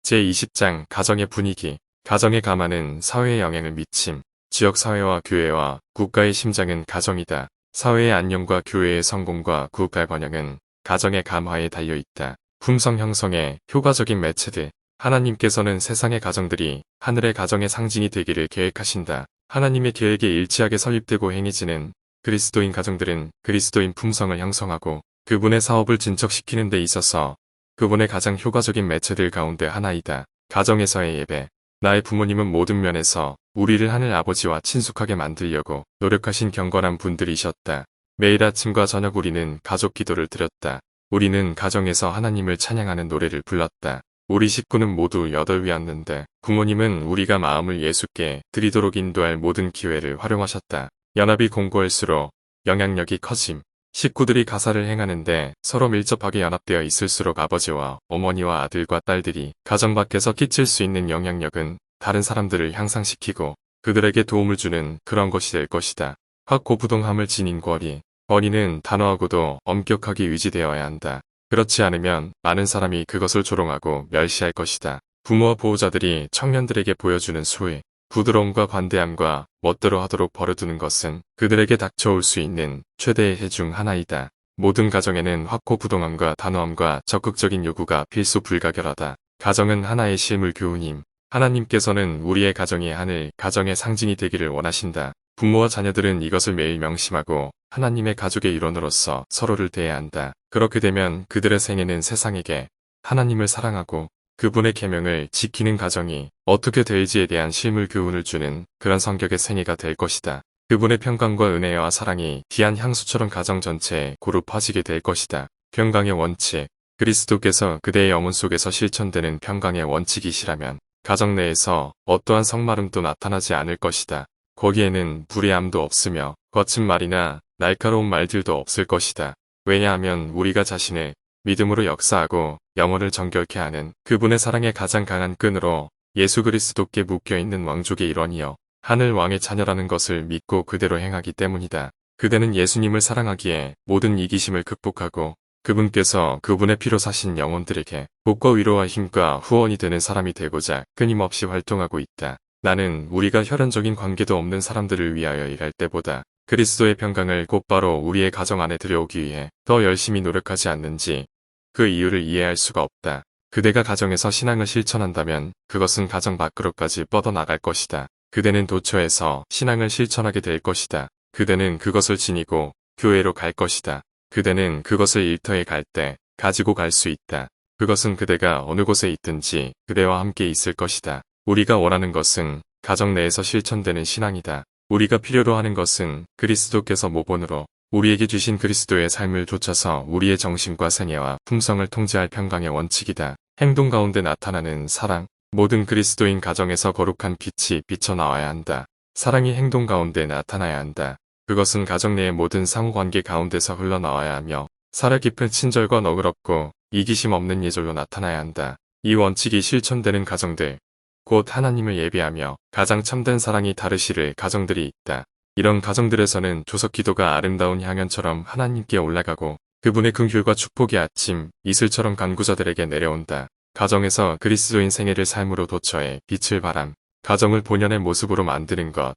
제20장 가정의 분위기. 가정의 감화는 사회에 영향을 미침. 지역사회와 교회와 국가의 심장은 가정이다. 사회의 안녕과 교회의 성공과 국가의 번영은 가정의 감화에 달려있다. 품성 형성의 효과적인 매체들. 하나님께서는 세상의 가정들이 하늘의 가정의 상징이 되기를 계획하신다. 하나님의 계획에 일치하게 설립되고 행해지는 그리스도인 가정들은 그리스도인 품성을 형성하고 그분의 사업을 진척시키는 데 있어서 그분의 가장 효과적인 매체들 가운데 하나이다. 가정에서의 예배. 나의 부모님은 모든 면에서 우리를 하늘 아버지와 친숙하게 만들려고 노력하신 경건한 분들이셨다. 매일 아침과 저녁 우리는 가족 기도를 드렸다. 우리는 가정에서 하나님을 찬양하는 노래를 불렀다. 우리 식구는 모두 8이었는데 부모님은 우리가 마음을 예수께 드리도록 인도할 모든 기회를 활용하셨다. 연합이 공고할수록 영향력이 커짐. 식구들이 가사를 행하는데 서로 밀접하게 연합되어 있을수록 아버지와 어머니와 아들과 딸들이 가정 밖에서 끼칠 수 있는 영향력은 다른 사람들을 향상시키고 그들에게 도움을 주는 그런 것이 될 것이다. 확고부동함을 지닌 권위. 권위는 단호하고도 엄격하게 유지되어야 한다. 그렇지 않으면 많은 사람이 그것을 조롱하고 멸시할 것이다. 부모와 보호자들이 청년들에게 보여주는 수위. 부드러움과 관대함과 멋대로 하도록 버려두는 것은 그들에게 닥쳐올 수 있는 최대의 해 중 하나이다. 모든 가정에는 확고부동함과 단호함과 적극적인 요구가 필수 불가결하다. 가정은 하나의 실물 교훈임. 하나님께서는 우리의 가정이 하늘 가정의 상징이 되기를 원하신다. 부모와 자녀들은 이것을 매일 명심하고 하나님의 가족의 일원으로서 서로를 대해야 한다. 그렇게 되면 그들의 생애는 세상에게 하나님을 사랑하고 그분의 계명을 지키는 가정이 어떻게 될지에 대한 실물 교훈을 주는 그런 성격의 생애가 될 것이다. 그분의 평강과 은혜와 사랑이 귀한 향수처럼 가정 전체에 고루 퍼지게 될 것이다. 평강의 원칙. 그리스도께서 그대의 영혼 속에서 실천되는 평강의 원칙이시라면 가정 내에서 어떠한 성마름도 나타나지 않을 것이다. 거기에는 불의함도 없으며 거친 말이나 날카로운 말들도 없을 것이다. 왜냐하면 우리가 자신을 믿음으로 역사하고 영혼을 정결케 하는 그분의 사랑의 가장 강한 끈으로 예수 그리스도께 묶여있는 왕족의 일원이요 하늘 왕의 자녀라는 것을 믿고 그대로 행하기 때문이다. 그대는 예수님을 사랑하기에 모든 이기심을 극복하고 그분께서 그분의 피로 사신 영혼들에게 복과 위로와 힘과 후원이 되는 사람이 되고자 끊임없이 활동하고 있다. 나는 우리가 혈연적인 관계도 없는 사람들을 위하여 일할 때보다 그리스도의 평강을 곧바로 우리의 가정 안에 들여오기 위해 더 열심히 노력하지 않는지 그 이유를 이해할 수가 없다. 그대가 가정에서 신앙을 실천한다면 그것은 가정 밖으로까지 뻗어나갈 것이다. 그대는 도처에서 신앙을 실천하게 될 것이다. 그대는 그것을 지니고 교회로 갈 것이다. 그대는 그것을 일터에 갈 때 가지고 갈 수 있다. 그것은 그대가 어느 곳에 있든지 그대와 함께 있을 것이다. 우리가 원하는 것은 가정 내에서 실천되는 신앙이다. 우리가 필요로 하는 것은 그리스도께서 모본으로 우리에게 주신 그리스도의 삶을 좇아서 우리의 정신과 생애와 품성을 통제할 평강의 원칙이다. 행동 가운데 나타나는 사랑. 모든 그리스도인 가정에서 거룩한 빛이 비쳐나와야 한다. 사랑이 행동 가운데 나타나야 한다. 그것은 가정 내의 모든 상호관계 가운데서 흘러나와야 하며 살아 깊은 친절과 너그럽고 이기심 없는 예절로 나타나야 한다. 이 원칙이 실천되는 가정들, 곧 하나님을 예배하며 가장 참된 사랑이 다르시를 가정들이 있다. 이런 가정들에서는 조석 기도가 아름다운 향연처럼 하나님께 올라가고 그분의 긍휼과 축복이 아침 이슬처럼 간구자들에게 내려온다. 가정에서 그리스도인 생애를 삶으로 도처에 빛을 발함. 가정을 본연의 모습으로 만드는 것.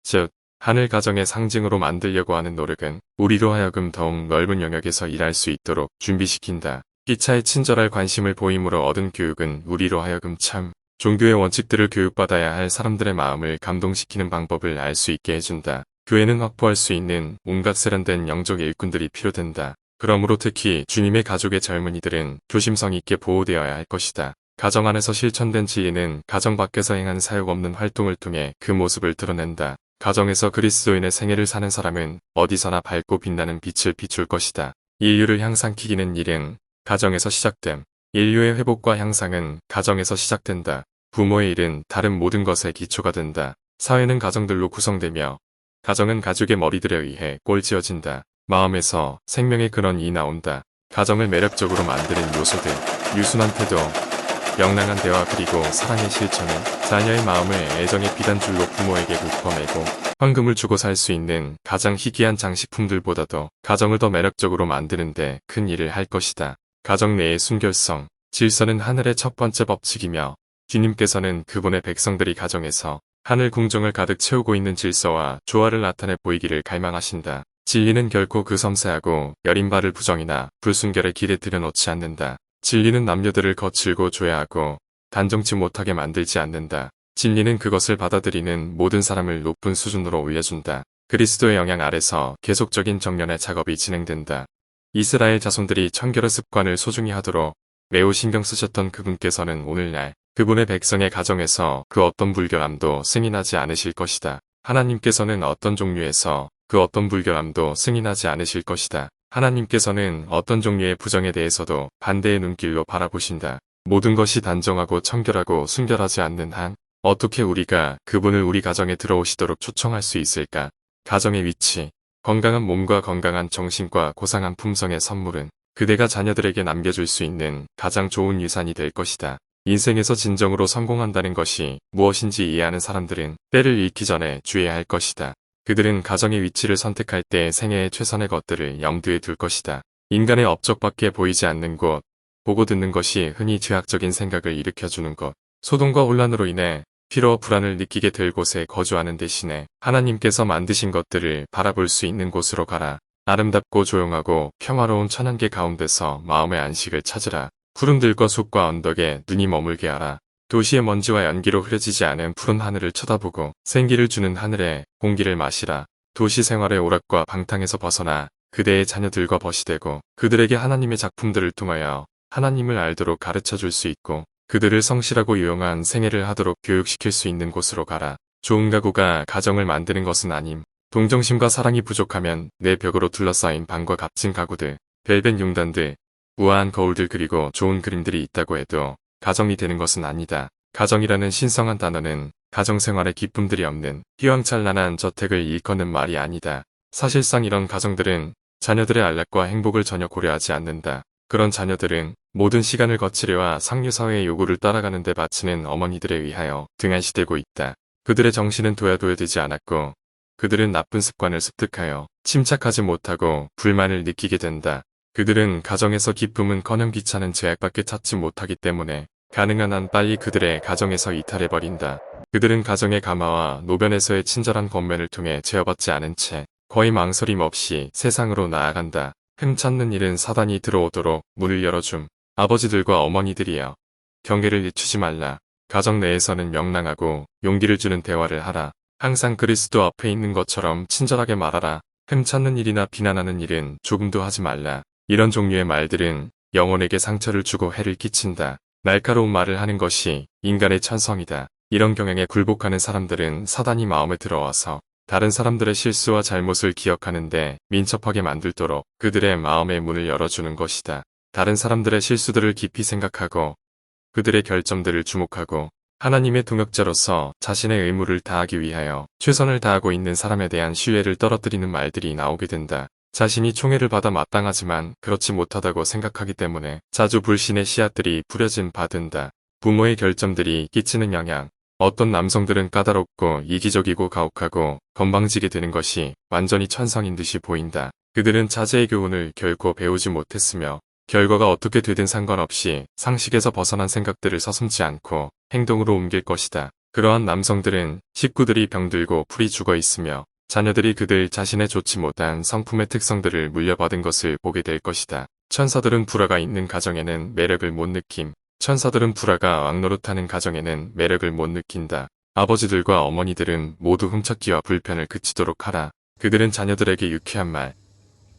즉 하늘 가정의 상징으로 만들려고 하는 노력은 우리로 하여금 더욱 넓은 영역에서 일할 수 있도록 준비시킨다. 기차에 친절할 관심을 보임으로 얻은 교육은 우리로 하여금 참 종교의 원칙들을 교육받아야 할 사람들의 마음을 감동시키는 방법을 알 수 있게 해준다. 교회는 확보할 수 있는 온갖 세련된 영적 일꾼들이 필요된다. 그러므로 특히 주님의 가족의 젊은이들은 조심성 있게 보호되어야 할 것이다. 가정 안에서 실천된 진리는 가정 밖에서 행한 사역 없는 활동을 통해 그 모습을 드러낸다. 가정에서 그리스도인의 생애를 사는 사람은 어디서나 밝고 빛나는 빛을 비출 것이다. 인류를 향상시키는 일은 가정에서 시작됨. 인류의 회복과 향상은 가정에서 시작된다. 부모의 일은 다른 모든 것의 기초가 된다. 사회는 가정들로 구성되며 가정은 가족의 머리들에 의해 꼴지어진다. 마음에서 생명의 근원이 나온다. 가정을 매력적으로 만드는 요소들, 유순한 태도, 명랑한 대화 그리고 사랑의 실천은 자녀의 마음을 애정의 비단줄로 부모에게 묶어매고 황금을 주고 살 수 있는 가장 희귀한 장식품들보다도 가정을 더 매력적으로 만드는데 큰 일을 할 것이다. 가정 내의 순결성. 질서는 하늘의 첫 번째 법칙이며 주님께서는 그분의 백성들이 가정에서 하늘 궁정을 가득 채우고 있는 질서와 조화를 나타내 보이기를 갈망하신다. 진리는 결코 그 섬세하고 여린 바를 부정이나 불순결에 길에 들여놓지 않는다. 진리는 남녀들을 거칠고 조야하고 단정치 못하게 만들지 않는다. 진리는 그것을 받아들이는 모든 사람을 높은 수준으로 올려준다. 그리스도의 영향 아래서 계속적인 정련의 작업이 진행된다. 이스라엘 자손들이 청결의 습관을 소중히 하도록 매우 신경 쓰셨던 그분께서는 오늘날 그분의 백성의 가정에서 그 어떤 불결함도 승인하지 않으실 것이다. 하나님께서는 어떤 종류에서 그 어떤 불결함도 승인하지 않으실 것이다. 하나님께서는 어떤 종류의 부정에 대해서도 반대의 눈길로 바라보신다. 모든 것이 단정하고 청결하고 순결하지 않는 한 어떻게 우리가 그분을 우리 가정에 들어오시도록 초청할 수 있을까? 가정의 위치, 건강한 몸과 건강한 정신과 고상한 품성의 선물은 그대가 자녀들에게 남겨줄 수 있는 가장 좋은 유산이 될 것이다. 인생에서 진정으로 성공한다는 것이 무엇인지 이해하는 사람들은 때를 잃기 전에 주의해야 할 것이다. 그들은 가정의 위치를 선택할 때 생애의 최선의 것들을 염두에 둘 것이다. 인간의 업적밖에 보이지 않는 곳, 보고 듣는 것이 흔히 죄악적인 생각을 일으켜주는 것, 소동과 혼란으로 인해 피로와 불안을 느끼게 될 곳에 거주하는 대신에 하나님께서 만드신 것들을 바라볼 수 있는 곳으로 가라. 아름답고 조용하고 평화로운 천안계 가운데서 마음의 안식을 찾으라. 푸른들과 숲과 언덕에 눈이 머물게 하라. 도시의 먼지와 연기로 흐려지지 않은 푸른 하늘을 쳐다보고 생기를 주는 하늘의 공기를 마시라. 도시 생활의 오락과 방탕에서 벗어나 그대의 자녀들과 벗이되고 그들에게 하나님의 작품들을 통하여 하나님을 알도록 가르쳐줄 수 있고 그들을 성실하고 유용한 생애를 하도록 교육시킬 수 있는 곳으로 가라. 좋은 가구가 가정을 만드는 것은 아님. 동정심과 사랑이 부족하면 내 벽으로 둘러싸인 방과 값진 가구들, 벨벳 용단들, 우아한 거울들 그리고 좋은 그림들이 있다고 해도 가정이 되는 것은 아니다. 가정이라는 신성한 단어는 가정생활에 기쁨들이 없는 휘황찬란한 저택을 일컫는 말이 아니다. 사실상 이런 가정들은 자녀들의 안락과 행복을 전혀 고려하지 않는다. 그런 자녀들은 모든 시간을 거치려와 상류사회의 요구를 따라가는 데 바치는 어머니들에 의하여 등한시되고 있다. 그들의 정신은 도야도야되지 않았고 그들은 나쁜 습관을 습득하여 침착하지 못하고 불만을 느끼게 된다. 그들은 가정에서 기쁨은커녕 귀찮은 제약밖에 찾지 못하기 때문에 가능한 한 빨리 그들의 가정에서 이탈해버린다. 그들은 가정의 가마와 노변에서의 친절한 권면을 통해 제어받지 않은 채 거의 망설임 없이 세상으로 나아간다. 흠찾는 일은 사단이 들어오도록 문을 열어줌. 아버지들과 어머니들이여. 경계를 늦추지 말라. 가정 내에서는 명랑하고 용기를 주는 대화를 하라. 항상 그리스도 앞에 있는 것처럼 친절하게 말하라. 흠찾는 일이나 비난하는 일은 조금도 하지 말라. 이런 종류의 말들은 영혼에게 상처를 주고 해를 끼친다. 날카로운 말을 하는 것이 인간의 천성이다. 이런 경향에 굴복하는 사람들은 사단이 마음에 들어와서 다른 사람들의 실수와 잘못을 기억하는데 민첩하게 만들도록 그들의 마음의 문을 열어주는 것이다. 다른 사람들의 실수들을 깊이 생각하고 그들의 결점들을 주목하고 하나님의 동역자로서 자신의 의무를 다하기 위하여 최선을 다하고 있는 사람에 대한 신뢰를 떨어뜨리는 말들이 나오게 된다. 자신이 총애를 받아 마땅하지만 그렇지 못하다고 생각하기 때문에 자주 불신의 씨앗들이 뿌려진 바 된다. 부모의 결점들이 끼치는 영향. 어떤 남성들은 까다롭고 이기적이고 가혹하고 건방지게 되는 것이 완전히 천성인 듯이 보인다. 그들은 자제의 교훈을 결코 배우지 못했으며 결과가 어떻게 되든 상관없이 상식에서 벗어난 생각들을 서슴지 않고 행동으로 옮길 것이다. 그러한 남성들은 식구들이 병들고 풀이 죽어 있으며 자녀들이 그들 자신의 좋지 못한 성품의 특성들을 물려받은 것을 보게 될 것이다. 천사들은 불화가 있는 가정에는 매력을 못 느낌. 천사들은 불화가 왕노릇하는 가정에는 매력을 못 느낀다. 아버지들과 어머니들은 모두 훔쳤기와 불편을 그치도록 하라. 그들은 자녀들에게 유쾌한 말,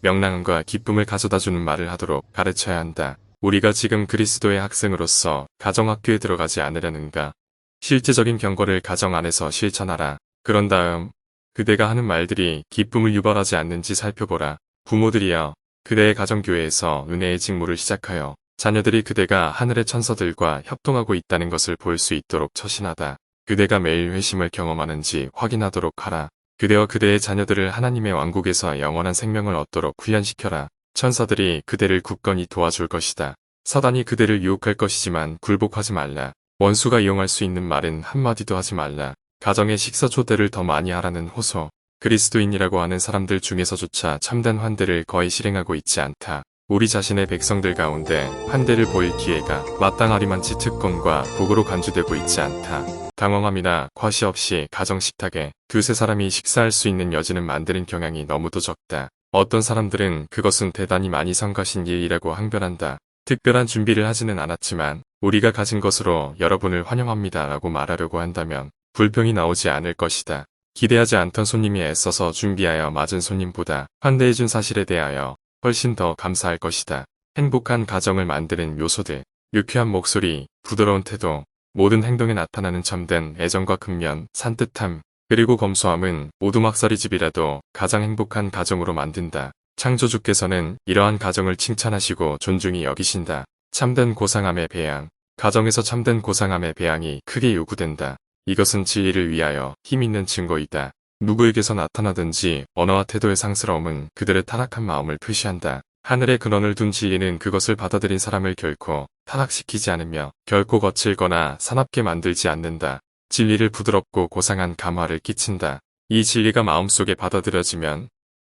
명랑함과 기쁨을 가져다주는 말을 하도록 가르쳐야 한다. 우리가 지금 그리스도의 학생으로서 가정학교에 들어가지 않으려는가? 실제적인 경고를 가정 안에서 실천하라. 그런 다음 그대가 하는 말들이 기쁨을 유발하지 않는지 살펴보라. 부모들이여, 그대의 가정교회에서 은혜의 직무를 시작하여 자녀들이 그대가 하늘의 천사들과 협동하고 있다는 것을 볼 수 있도록 처신하다. 그대가 매일 회심을 경험하는지 확인하도록 하라. 그대와 그대의 자녀들을 하나님의 왕국에서 영원한 생명을 얻도록 훈련시켜라. 천사들이 그대를 굳건히 도와줄 것이다. 사단이 그대를 유혹할 것이지만 굴복하지 말라. 원수가 이용할 수 있는 말은 한마디도 하지 말라. 가정의 식사 초대를 더 많이 하라는 호소. 그리스도인이라고 하는 사람들 중에서조차 참된 환대를 거의 실행하고 있지 않다. 우리 자신의 백성들 가운데 환대를 보일 기회가 마땅하리만치 특권과 복으로 간주되고 있지 않다. 당황함이나 과시 없이 가정 식탁에 두세 사람이 식사할 수 있는 여지는 만드는 경향이 너무도 적다. 어떤 사람들은 그것은 대단히 많이 성가신 일이라고 항변한다. 특별한 준비를 하지는 않았지만 우리가 가진 것으로 여러분을 환영합니다 라고 말하려고 한다면 불평이 나오지 않을 것이다. 기대하지 않던 손님이 애써서 준비하여 맞은 손님보다 환대해준 사실에 대하여 훨씬 더 감사할 것이다. 행복한 가정을 만드는 요소들, 유쾌한 목소리, 부드러운 태도, 모든 행동에 나타나는 참된 애정과 근면, 산뜻함, 그리고 검소함은 오두막살이집이라도 가장 행복한 가정으로 만든다. 창조주께서는 이러한 가정을 칭찬하시고 존중히 여기신다. 참된 고상함의 배양, 가정에서 참된 고상함의 배양이 크게 요구된다. 이것은 진리를 위하여 힘있는 증거이다. 누구에게서 나타나든지 언어와 태도의 상스러움은 그들의 타락한 마음을 표시한다. 하늘에 근원을 둔 진리는 그것을 받아들인 사람을 결코 타락시키지 않으며 결코 거칠거나 사납게 만들지 않는다. 진리를 부드럽고 고상한 감화를 끼친다. 이 진리가 마음속에 받아들여지면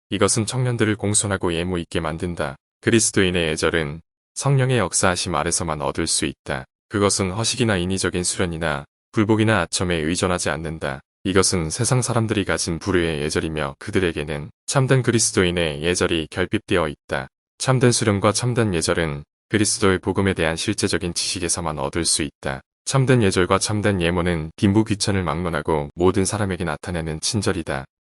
이것은 청년들을 공손하고 예모 있게 만든다. 그리스도인의 예절은 성령의 역사하심 아래서만 얻을 수 있다. 그것은 허식이나 인위적인 수련이나 불복이나 아첨에 의존하지 않는다. 이것은 세상 사람들이 가진 불의의 예절이며 그들에게는 참된 그리스도인의 예절이 결핍되어 있다. 참된 수련과 참된 예절은 그리스도의 복음에 대한 실제적인 지식에서만 얻을 수 있다. 참된 예절과 참된 예모는 빈부 귀천을 막론하고 모든 사람에게 나타내는 친절이다.